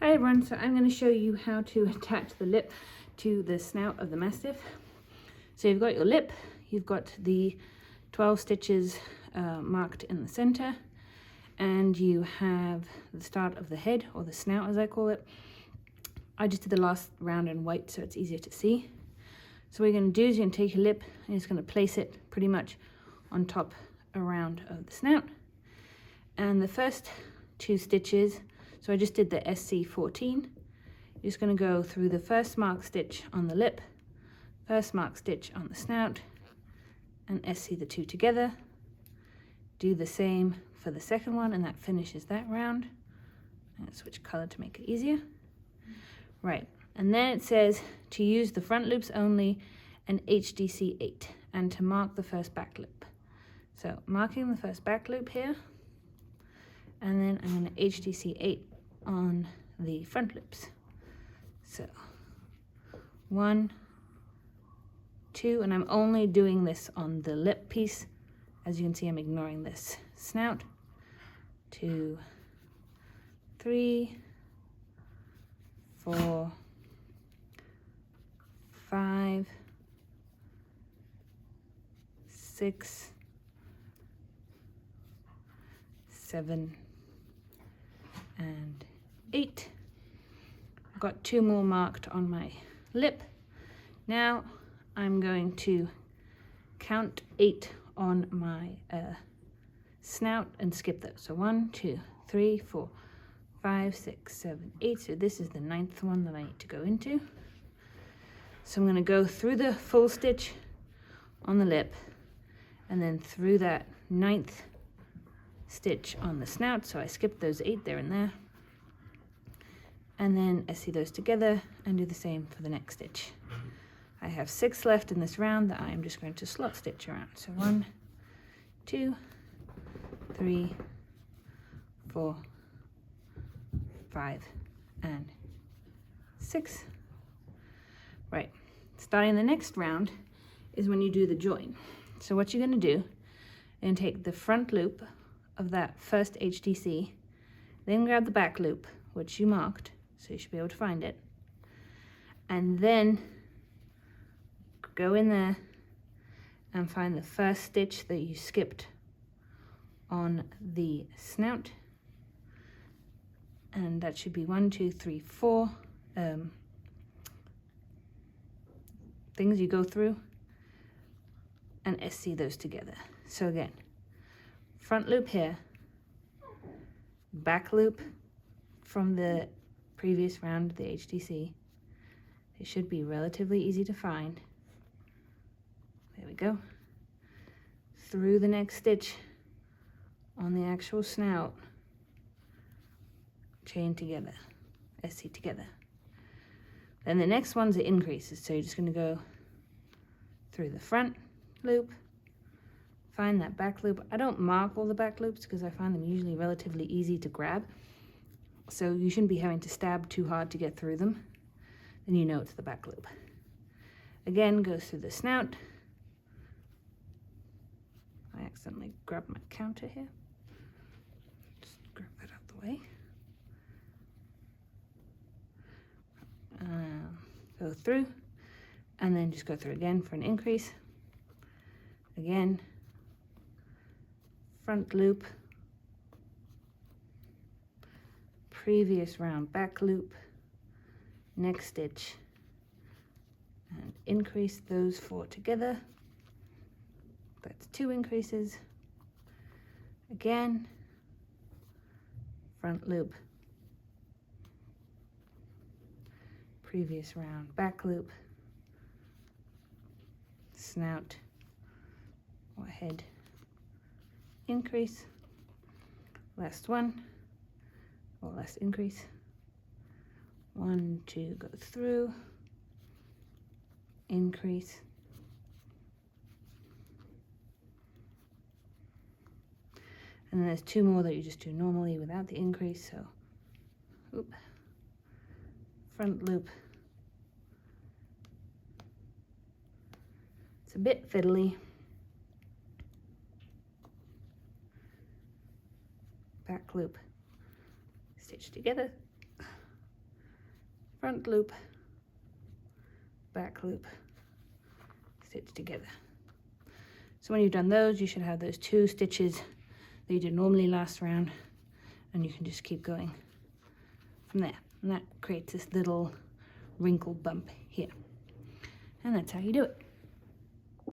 Hi everyone, so I'm going to show you how to attach the lip to the snout of the Mastiff. So you've got your lip, you've got the 12 stitches marked in the center, and you have the start of the head, or the snout as I call it. I just did the last round in white so it's easier to see. So what you're going to do is you're going to take your lip and you're just going to place it pretty much on top around of the snout. And the first 2 stitches, so I just did the SC14. You're just going to go through the first mark stitch on the lip, first mark stitch on the snout, and SC the 2 together. Do the same for the second one, and that finishes that round. I'm going to switch color to make it easier. Right, and then it says to use the front loops only and HDC 8, and to mark the first back loop. So marking the first back loop here, and then I'm going to HDC 8 on the front loops. So 1, 2, and I'm only doing this on the lip piece. As you can see, I'm ignoring this snout. 2, 3, 4, 5, 6, 7, and 8. I've got 2 more marked on my lip. Now I'm going to count 8 on my snout and skip those. So 1, 2, 3, 4, 5, 6, 7, 8. So this is the 9th one that I need to go into. So I'm going to go through the full stitch on the lip and then through that 9th stitch on the snout. So I skipped those 8 there and there. And then I see those together and do the same for the next stitch. I have 6 left in this round that I am just going to slot stitch around. So 1, 2, 3, 4, 5, and 6. Right, starting the next round is when you do the join. So what you're going to do, and take the front loop of that first HDC, then grab the back loop, which you marked, so you should be able to find it, and then go in there and find the first stitch that you skipped on the snout, and that should be 1, 2, 3, 4 things you go through, and SC those together. So again, front loop here, back loop from the previous round, the HDC. It should be relatively easy to find. There we go. Through the next stitch on the actual snout, chain together, SC together. Then the next one's the increases, so you're just going to go through the front loop, find that back loop. I don't mark all the back loops because I find them usually relatively easy to grab, so you shouldn't be having to stab too hard to get through them. Then you know it's the back loop. Again, goes through the snout. I accidentally grabbed my counter here. Just grab that out the way. Go through, and then just go through again for an increase. Again, front loop, previous round back loop, next stitch, and increase those 4 together. That's 2 increases. Again, front loop, previous round back loop, snout or head, increase, last one, or last increase, 1, 2, go through, increase, and then there's 2 more that you just do normally without the increase. So oop, front loop. It's a bit fiddly. Back loop, stitch together, front loop, back loop, stitch together. So when you've done those, you should have those 2 stitches that you did normally last round, and you can just keep going from there. And that creates this little wrinkle bump here. And that's how you do it.